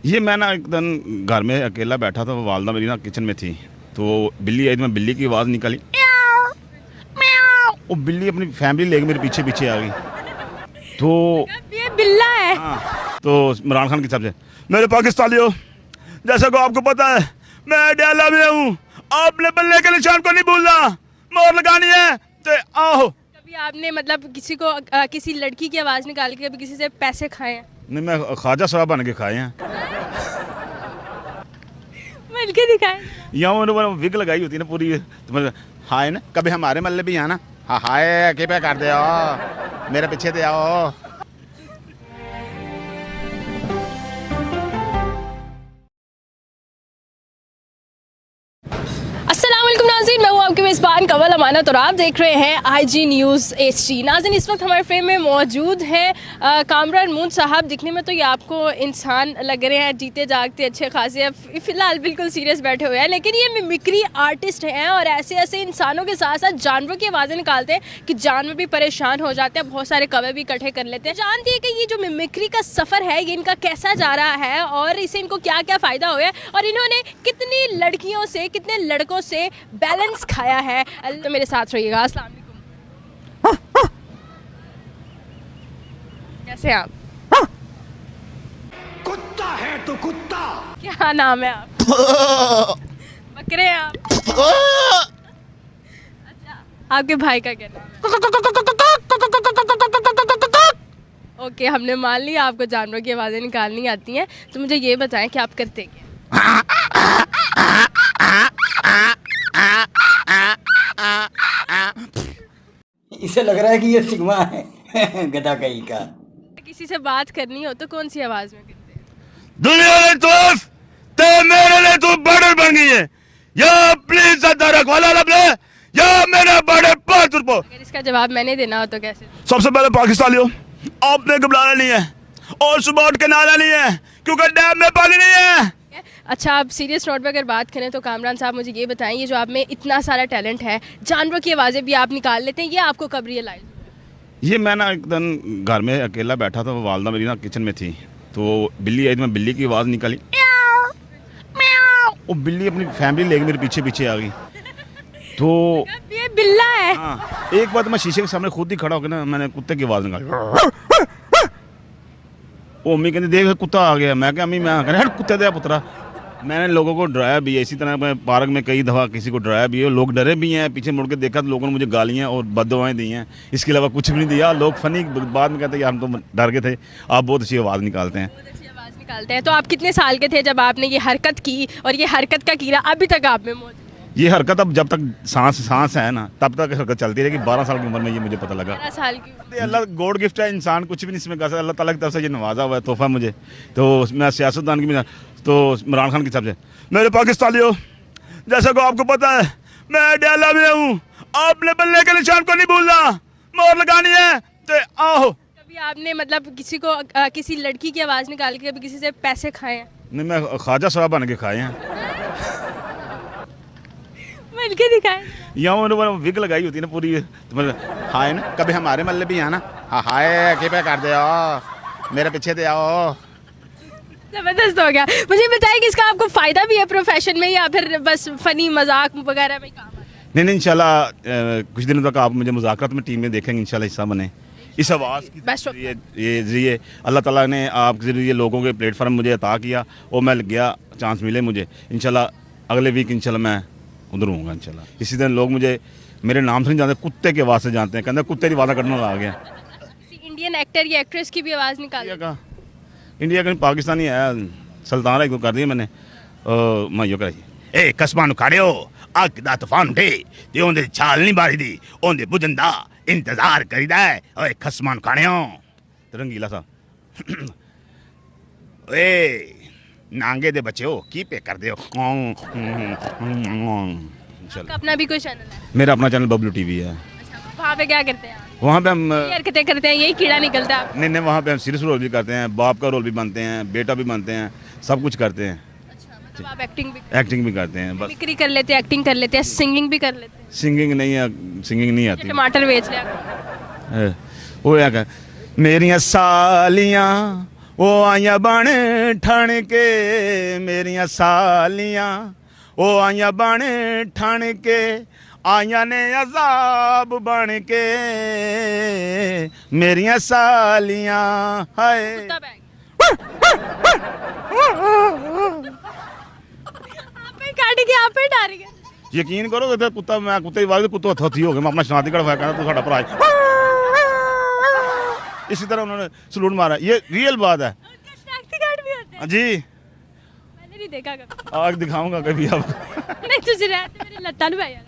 ये मैं ना एक दिन घर में अकेला बैठा था, वालदा मेरी ना किचन में थी, तो बिल्ली आई तो मैं बिल्ली की आवाज़ निकाली, वो बिल्ली अपनी फैमिली लेके मेरे पीछे पीछे आ गई। तो ये बिल्ला है। हाँ, तो इमरान खान की तरफ से, मेरे पाकिस्तानियों, जैसा को आपको पता है मैं डैला में हूँ, आपने बल्ले के निशान को नहीं भूलना, मोहर लगानी है तो आओ। कभी आपने मतलब किसी को किसी लड़की की आवाज़ निकाल के कभी किसी से पैसे खाए हैं? नहीं, मैं ख्वाजा साहब बन के खाए हैं। मिल के दिखाए। यहाँ उन्होंने विग लगाई होती है ना पूरी, तो हाय ना कभी हमारे मल्ले भी आना, हाँ हाय के पे कर दे आओ, मेरे पीछे दे आओ। अस्सलामुअलैकुम नाज़रीन, मैं हूँ आपके मेज़बान कवल अमानत और आप देख रहे हैं IG न्यूज़ HD। नाज़रीन, इस वक्त हमारे फ्रेम में मौजूद हैं कामरान मून साहब। दिखने में तो ये आपको इंसान लग रहे हैं, जीते जागते अच्छे खासे हैं, फ़िलहाल बिल्कुल सीरियस बैठे हुए हैं, लेकिन ये मिमिक्री आर्टिस्ट हैं और ऐसे ऐसे इंसानों के साथ साथ जानवरों की आवाज़ें निकालते हैं कि जानवर भी परेशान हो जाते हैं, बहुत सारे कवे भी इकट्ठे कर लेते हैं। जानती है कि ये जो मिमिक्री का सफ़र है ये इनका कैसा जा रहा है और इससे इनको क्या क्या फ़ायदा हुआ है और इन्होंने कितनी लड़कियों से कितने लड़कों से बैलेंस खाया है। तो मेरे साथ रहिएगा। अस्सलाम वालेकुम। कैसे हैं आप? कुत्ता है तो कुत्ता। क्या नाम है आप? बकरे हैं आप? अच्छा, आपके भाई का क्या नाम है? ओके, हमने मान लिया आपको जानवरों की आवाज़ें निकालनी आती हैं, तो मुझे ये बताएं कि आप करते क्या? इसे लग रहा है कि ये सिग्मा है गधा कहीं का। किसी से बात करनी हो तो कौन सी आवाज़ में करते हैं? दुनिया ने तो मेरे लिए तू बॉर्डर बन गई है, या प्लीज दरक वाला लबले, या मेरे बड़े पात्र को। अगर इसका जवाब मैंने देना हो तो कैसे? सबसे पहले पाकिस्तानियों, आपने घबराना नहीं है और सुबह उठ के नहाना नहीं है, क्योंकि डैम में पानी नहीं है। अच्छा, आप सीरियस नोट पे अगर बात करें तो कामरान साहब मुझे ये बताएं, ये जो आप में इतना सारा टैलेंट है, जानवरों की आवाज़ें भी आप निकाल लेते हैं, ये आपको कब रियलाइज? ये मैं ना एक दिन घर में अकेला बैठा था, वालदा मेरी ना किचन में थी, तो बिल्ली आई तो मैं बिल्ली की आवाज़ निकाली, वो बिल्ली अपनी फैमिली लेके मेरे पीछे पीछे आ गई। तो ये बिल्ला है। हाँ, एक बार तो मैं शीशे के सामने खुद ही खड़ा होकर ना मैंने कुत्ते की आवाज़ निकाली, वो अम्मी कहती देख कुत्ता आ गया। मैं क्या अम्मी, मैं कहने हट कुत्ते दे पुत्रा। मैंने लोगों को डराया भी है, इसी तरह मैं पार्क में कई दफ़ा किसी को डराया भी है, लोग डरे भी हैं, पीछे मुड़ के देखा तो लोगों ने मुझे गालियाँ और बददुआएं दी हैं, इसके अलावा कुछ भी नहीं दिया। लोग फनी बाद में कहते हैं यार हम तो डर गए थे, आप बहुत अच्छी आवाज़ निकालते हैं। बहुत अच्छी आवाज़ निकालते हैं। तो आप कितने साल के थे जब आपने ये हरकत की और ये हरकत का कीड़ा अभी तक आप में मौजूद है? ये हरकत अब जब तक सांस है ना तब तक हरकत चलती रहेगी। 12 साल की उम्र में ये मुझे पता लगा। 12 साल की। अल्लाह गॉड गिफ्ट है, इंसान कुछ भी नहीं इसमें कर सकता, अल्लाह ताला की तरफ से ये नवाजा हुआ है, तोहफा मुझे। तो मैं सियासतदान की भी, तो इमरान खान की तरफ से, मेरे पाकिस्तानियों, जैसा को आपको पता है मैं डैला में हूँ, आपने बल्ले के निशान को नहीं भूलना, मोहर लगानी है तो आओ। कभी आपने मतलब किसी को किसी लड़की की आवाज़ निकाल के कभी किसी से पैसे खाए हैं? नहीं, मैं ख्वाजा साहब बन के खाए हैं। मिल के दिखाए। यहाँ उन्होंने विग लगाई होती है ना पूरी, तो हाय ना कभी हमारे मल्ले भी आना, हाँ हाय के पे कर दे आओ, मेरे पीछे दे आओ। ज़बरदस्त हो गया। मुझे बताइए कि इसका आपको फ़ायदा भी है प्रोफेशन में या फिर बस फ़नी मजाक वगैरह में काम है? नहीं इंशाल्लाह कुछ दिनों तक आप मुझे मुज़ाकरात में टीम में देखेंगे, इंशाल्लाह हिस्सा बने। इस आवाज़ की ये जरिए अल्लाह ताला ने आपके जरिए लोगों के प्लेटफार्म मुझे अता किया और मैं गया, चांस मिले मुझे, इंशाल्लाह अगले वीक इंशाल्लाह मैं उधर होऊंगा इंशाल्लाह। इसी दिन लोग मुझे मेरे नाम से नहीं जानते, कुत्ते के आवाज़ से जानते हैं, कहते कुत्ते की वादा करने वाला आ गया। किसी इंडियन एक्टर या एक्ट्रेस की भी आवाज़ निकाल? इंडिया का पाकिस्तानी है, सुल्तान है, कर दिया मैंने। मैं यो कराई ए कसमान खाड़े हो आग दा तूफान उठे ते ओंदे छाल नहीं बारी दी, ओंदे बुझंदा इंतजार करीदा है, ओए कसमान खाने हो तो रंगीला सा ए नांगे दे बच्चे हो की पे कर दे हो। अपना भी कोई चैनल है? मेरा अपना चैनल बबलू टीवी है। वहाँ पे क्या करते हैं आप? वहाँ पे हम हरकतें करते हैं, यही कीड़ा निकलता है? नहीं, वहाँ पे हम सीरियस रोल भी करते हैं, बाप का रोल भी बनते हैं, बेटा भी बनते हैं, सब कुछ करते हैं। अच्छा, मतलब आप एक्टिंग भी करते हैं, बस मिमिक्री कर लेते हैं, एक्टिंग कर लेते हैं, सिंगिंग भी कर लेते हैं? सिंगिंग नहीं है, सिंगिंग नहीं आती। टमाटर बेच लिया। वो क्या मेरिया सालियां ओ आइया बन ठण के मेरिया सालियां, ओ आइया बन ठण के, आइया ने अजाब बन के मेरिया सालियां। हाय कुत्ता बैग आप ही काट के आप ही डाल गए। यकीन करो कि कुत्ता मैं कुत्ते की आवाज़ कुत्तों हथी हो गए, मैं अपना शांति कढ़वाया, कहना तू साडा भरा है। इसी तरह उन्होंने सलूट मारा, ये रियल बात है। उनका शनाख्ती कार्ड भी होता है? जी मैंने नहीं देखा कभी। आज दिखाऊंगा कभी अब। नहीं तुझे रहते मेरे लत्ता नहीं पाया।